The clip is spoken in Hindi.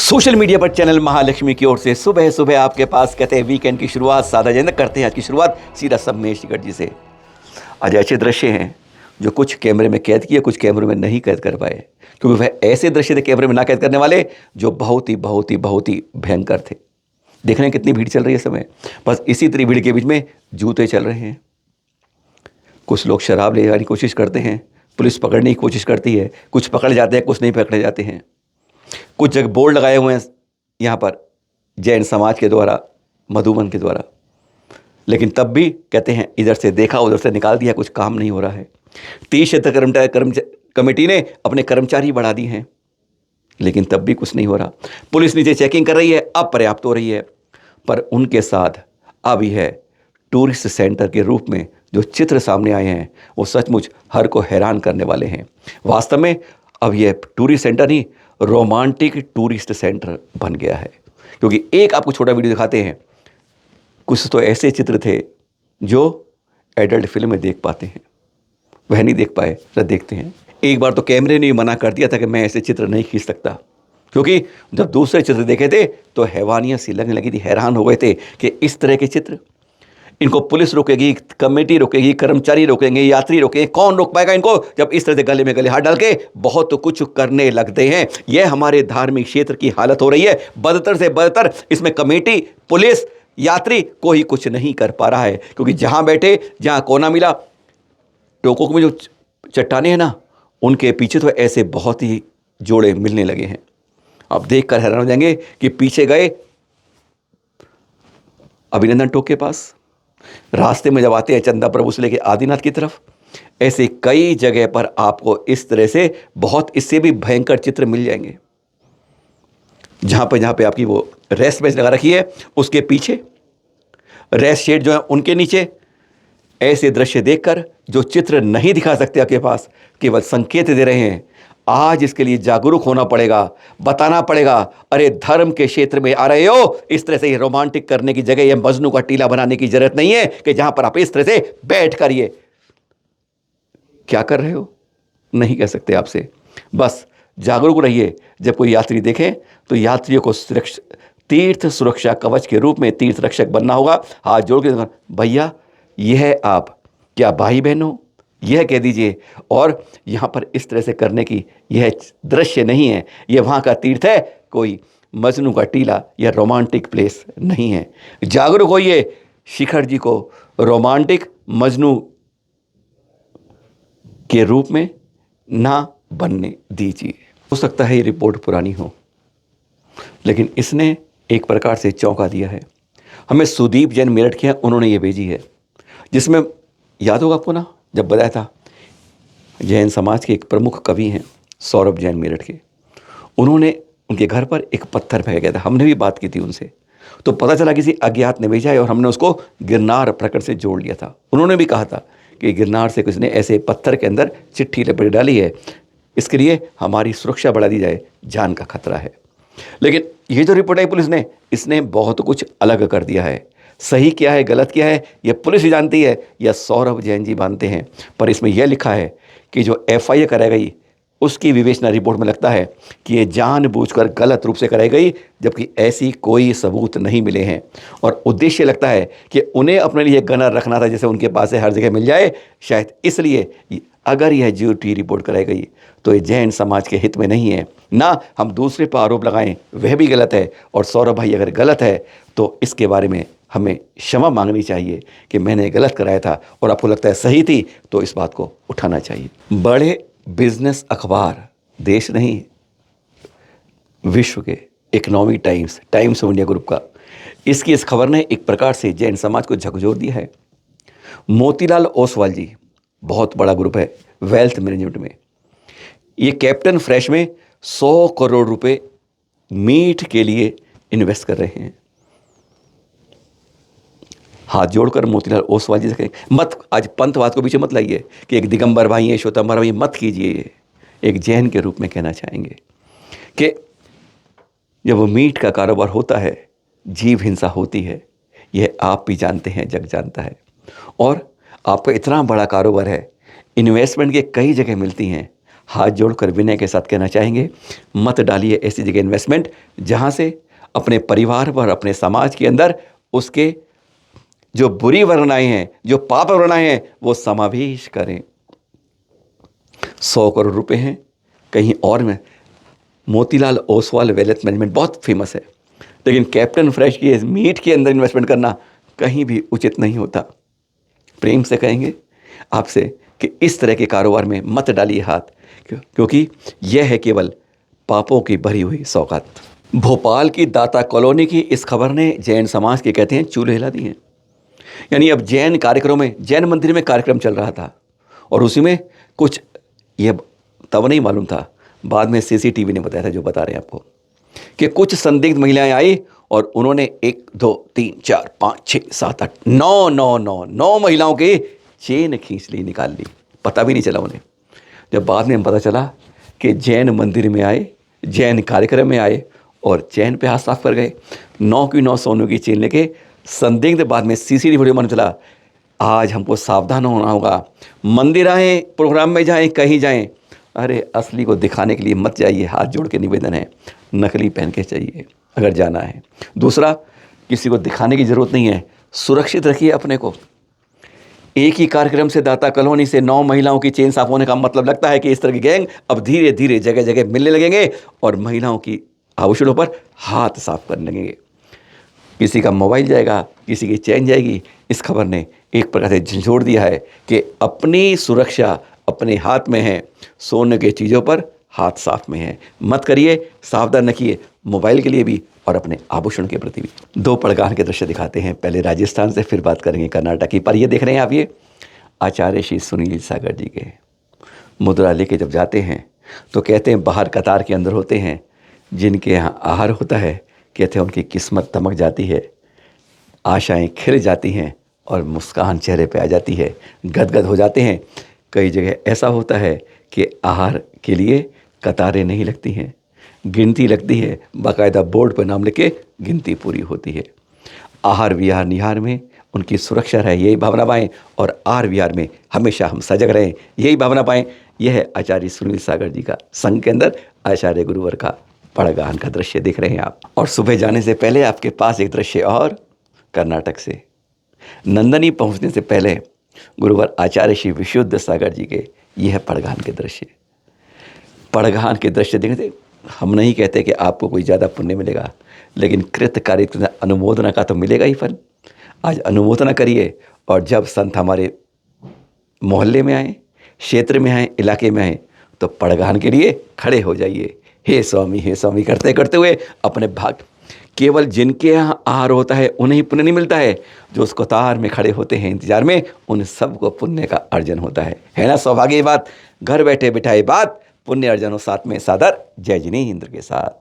सोशल मीडिया पर चैनल महालक्ष्मी की ओर से सुबह सुबह आपके पास कहते हैं वीकेंड की शुरुआत सादा जैन करते हैं। आज की शुरुआत सीधा सम्मेश टिकट जी से। आज ऐसे दृश्य हैं जो कुछ कैमरे में कैद किए, कुछ कैमरे में नहीं कैद कर पाए, क्योंकि वह ऐसे दृश्य थे कैमरे में ना कैद करने वाले जो बहुत ही भयंकर थे। देख रहे हैं कितनी भीड़ चल रही है समय। बस इसी तरह भीड़ के बीच में जूते चल रहे हैं। कुछ लोग शराब ले जाने की कोशिश करते हैं, पुलिस पकड़ने की कोशिश करती है, कुछ पकड़ जाते हैं, कुछ नहीं पकड़े जाते हैं। कुछ जगह बोर्ड लगाए हुए हैं यहाँ पर जैन समाज के द्वारा, मधुबन के द्वारा, लेकिन तब भी कहते हैं इधर से देखा उधर से निकाल दिया, कुछ काम नहीं हो रहा है। 30 कमेटी ने अपने कर्मचारी बढ़ा दिए हैं, लेकिन तब भी कुछ नहीं हो रहा। पुलिस नीचे चेकिंग कर रही है, अब पर्याप्त हो रही है, पर उनके साथ अब यह टूरिस्ट सेंटर के रूप में जो चित्र सामने आए हैं वो सचमुच हर को हैरान करने वाले हैं। वास्तव में अब यह टूरिस्ट सेंटर नहीं, रोमांटिक टूरिस्ट सेंटर बन गया है। क्योंकि एक आपको छोटा वीडियो दिखाते हैं, कुछ तो ऐसे चित्र थे जो एडल्ट फिल्म में देख पाते हैं, वह नहीं देख पाए, तो देखते हैं। एक बार तो कैमरे ने मना कर दिया था कि मैं ऐसे चित्र नहीं खींच सकता, क्योंकि जब दूसरे चित्र देखे थे तो हैवानियत सी लगने लगी थी, हैरान हो गए थे कि इस तरह के चित्र, इनको पुलिस रोकेगी, कमेटी रोकेगी, कर्मचारी रोकेंगे, यात्री रोकेंगे, कौन रोक पाएगा इनको जब इस तरह से गले में गले हाथ डाल के बहुत तो कुछ करने लगते हैं। यह हमारे धार्मिक क्षेत्र की हालत हो रही है। बदतर से बदतर इसमें कमेटी, पुलिस, यात्री कोई कुछ नहीं कर पा रहा है, क्योंकि जहां बैठे, जहां कोना मिला, टोकों में जो चट्टाने हैं ना, उनके पीछे तो ऐसे बहुत ही जोड़े मिलने लगे हैं। आप देखकर हैरान हो जाएंगे कि पीछे गए अभिनंदन टोक के पास, रास्ते में जब आते हैं चंदा प्रभु से लेके आदिनाथ की तरफ, ऐसे कई जगह पर आपको इस तरह से बहुत इससे भी भयंकर चित्र मिल जाएंगे। जहां पे आपकी वो रेस्ट बेंच लगा रखी है, उसके पीछे रेस्ट शेड जो है उनके नीचे ऐसे दृश्य देखकर जो चित्र नहीं दिखा सकते आपके पास, केवल संकेत दे रहे हैं। आज इसके लिए जागरूक होना पड़ेगा, बताना पड़ेगा, अरे धर्म के क्षेत्र में आ रहे हो, इस तरह से रोमांटिक करने की जगह यह मजनू का टीला बनाने की जरूरत नहीं है कि जहां पर आप इस तरह से बैठ कर ये क्या कर रहे हो नहीं कह सकते आपसे। बस जागरूक रहिए। जब कोई यात्री देखे तो यात्रियों को तीर्थ सुरक्षा कवच के रूप में तीर्थ रक्षक बनना होगा। हाथ जोड़ के भैया यह आप क्या भाई बहन हो, यह कह दीजिए। और यहाँ पर इस तरह से करने की यह दृश्य नहीं है, यह वहाँ का तीर्थ है, कोई मजनू का टीला या रोमांटिक प्लेस नहीं है। जागरूक होइए, शिखर जी को रोमांटिक मजनू के रूप में ना बनने दीजिए। हो सकता है ये रिपोर्ट पुरानी हो, लेकिन इसने एक प्रकार से चौंका दिया है हमें। सुदीप जैन मेरठ के हैं, उन्होंने ये भेजी है, जिसमें याद होगा आपको ना, जब बताया था जैन समाज के एक प्रमुख कवि हैं सौरभ जैन मेरठ के, उन्होंने उनके घर पर एक पत्थर फेंका गया था। हमने भी बात की थी उनसे, तो पता चला किसी अज्ञात ने भेजा है और हमने उसको गिरनार प्रकरण से जोड़ लिया था। उन्होंने भी कहा था कि गिरनार से किसी ने ऐसे पत्थर के अंदर चिट्ठी लपेट डाली है, इसके लिए हमारी सुरक्षा बढ़ा दी जाए, जान का खतरा है। लेकिन ये जो रिपोर्ट आई पुलिस ने, इसने बहुत कुछ अलग कर दिया है। सही क्या है गलत क्या है यह पुलिस ही जानती है या सौरभ जैन जी मानते हैं, पर इसमें यह लिखा है कि जो FIA कराई गई उसकी विवेचना रिपोर्ट में लगता है कि ये जानबूझकर गलत रूप से कराई गई, जबकि ऐसी कोई सबूत नहीं मिले हैं। और उद्देश्य लगता है कि उन्हें अपने लिए गनर रखना था, जैसे उनके पास है हर जगह मिल जाए, शायद इसलिए अगर यह झूठी रिपोर्ट कराई गई तो ये जैन समाज के हित में नहीं है। ना हम दूसरे पर आरोप लगाएं, वह भी गलत है, और सौरभ भाई अगर गलत है तो इसके बारे में हमें क्षमा मांगनी चाहिए कि मैंने गलत कराया था और आपको लगता है सही थी, तो इस बात को उठाना चाहिए। बड़े बिजनेस अखबार, देश नहीं विश्व के, economic times of India group का, इसकी इस खबर ने एक प्रकार से जैन समाज को झकझोर दिया है। मोतीलाल ओसवाल जी, बहुत बड़ा ग्रुप है वेल्थ मैनेजमेंट में, ये कैप्टन फ्रेश में 100 करोड़ रुपए मीट के लिए इन्वेस्ट कर रहे हैं। हाथ जोड़कर मोतीलाल ओसवाल जी से कहें, मत आज पंथवाद को पीछे मत लाइए कि एक दिगंबर भाई है, श्वेतांबर भाई, मत कीजिए। एक जैन के रूप में कहना चाहेंगे कि जब वो मीट का कारोबार होता है, जीव हिंसा होती है, यह आप भी जानते हैं, जग जानता है। और आपका इतना बड़ा कारोबार है, इन्वेस्टमेंट के कई जगह मिलती हैं, हाथ जोड़कर विनय के साथ कहना चाहेंगे, मत डालिए ऐसी जगह इन्वेस्टमेंट जहाँ से अपने परिवार पर, अपने समाज के अंदर उसके जो बुरी वर्णाएं हैं, जो पाप वर्णाएं हैं, वो समावेश करें। 100 करोड़ रुपए हैं कहीं और में। मोतीलाल ओसवाल वेल्थ मैनेजमेंट बहुत फेमस है, लेकिन कैप्टन फ्रेश की मीट के अंदर इन्वेस्टमेंट करना कहीं भी उचित नहीं होता। प्रेम से कहेंगे आपसे कि इस तरह के कारोबार में मत डालिए हाथ, क्योंकि यह है केवल पापों की भरी हुई सौगात। भोपाल की दाता कॉलोनी की इस खबर ने जैन समाज के कहते हैं चूल्हे हिला दिए। यानी अब जैन कार्यक्रम में, जैन मंदिर में कार्यक्रम चल रहा था और उसी में कुछ, यह तब नहीं मालूम था, बाद में सीसीटीवी ने बताया था, जो बता रहे हैं आपको, कि कुछ संदिग्ध महिलाएं आई और उन्होंने 1 2 3 4 5 6 7 8 9 महिलाओं के चेन खींच ली, निकाल ली, पता भी नहीं चला उन्हें। जब बाद में पता चला कि जैन मंदिर में आए, जैन कार्यक्रम में आए और चैन पे हाथ साफ कर गए, 9 की 9 सोनों की चेन लेके संदिग्ध, बाद में सीसीटीवी वीडियो मालूम चला। आज हमको सावधान होना होगा, मंदिर आए, प्रोग्राम में जाएं, कहीं जाएं, अरे असली को दिखाने के लिए मत जाइए। हाथ जोड़ के निवेदन है, नकली पहन के चाहिए अगर जाना है। दूसरा, किसी को दिखाने की ज़रूरत नहीं है, सुरक्षित रखिए अपने को। एक ही कार्यक्रम से दाता कॉलोनी से 9 महिलाओं की चेन साफ होने का मतलब लगता है कि इस तरह की गैंग अब धीरे धीरे जगह जगह मिलने लगेंगे और महिलाओं की आभूषणों पर हाथ साफ करने लगेंगे। किसी का मोबाइल जाएगा, किसी की चैन जाएगी। इस खबर ने एक प्रकार से झंझोड़ दिया है कि अपनी सुरक्षा अपने हाथ में है, सोने के चीज़ों पर हाथ साफ में है। मत करिए, सावधान रखिए, मोबाइल के लिए भी और अपने आभूषण के प्रति भी। 2 पड़गान के दृश्य दिखाते हैं, पहले राजस्थान से, फिर बात करेंगे कर्नाटक की। पर ये देख रहे हैं आप, ये आचार्य श्री सुनील सागर जी के मुद्रा लेके जब जाते हैं तो कहते हैं बाहर कतार के अंदर होते हैं जिनके यहाँ आहार होता है, कहते हैं उनकी किस्मत दमक जाती है, आशाएं खिल जाती हैं और मुस्कान चेहरे पे आ जाती है, गदगद हो जाते हैं। कई जगह ऐसा होता है कि आहार के लिए कतारें नहीं लगती हैं, गिनती लगती है, बाकायदा बोर्ड पर नाम लिख के गिनती पूरी होती है। आहार विहार निहार में उनकी सुरक्षा रहे, यही भावना पाएँ, और आहार विहार में हमेशा हम सजग रहें, यही भावना पाएँ। यह है आचार्य सुनील सागर जी का संघ के अंदर आचार्य गुरुवर का पड़गान का दृश्य देख रहे हैं आप। और सुबह जाने से पहले आपके पास एक दृश्य और कर्नाटक से। नंदनी पहुंचने से पहले गुरुवर आचार्य श्री विशुद्ध सागर जी के यह पड़गान के दृश्य। पड़गान के दृश्य देखने से हम नहीं कहते कि आपको कोई ज़्यादा पुण्य मिलेगा, लेकिन कृत कार्य अनुमोदना का तो मिलेगा ही फल। आज अनुमोदना करिए, और जब संत हमारे मोहल्ले में आए, क्षेत्र में आए, इलाके में आए, तो पड़गान के लिए खड़े हो जाइए। हे स्वामी करते करते हुए अपने भाग। केवल जिनके यहाँ आहार होता है उन्हें ही पुण्य नहीं मिलता है, जो उस कतार में खड़े होते हैं इंतजार में, उन सबको पुण्य का अर्जन होता है ना। सौभाग्य बात, घर बैठे बिठाए बात, पुण्य अर्जन हो साथ में सादर जय जिनेंद्र के साथ।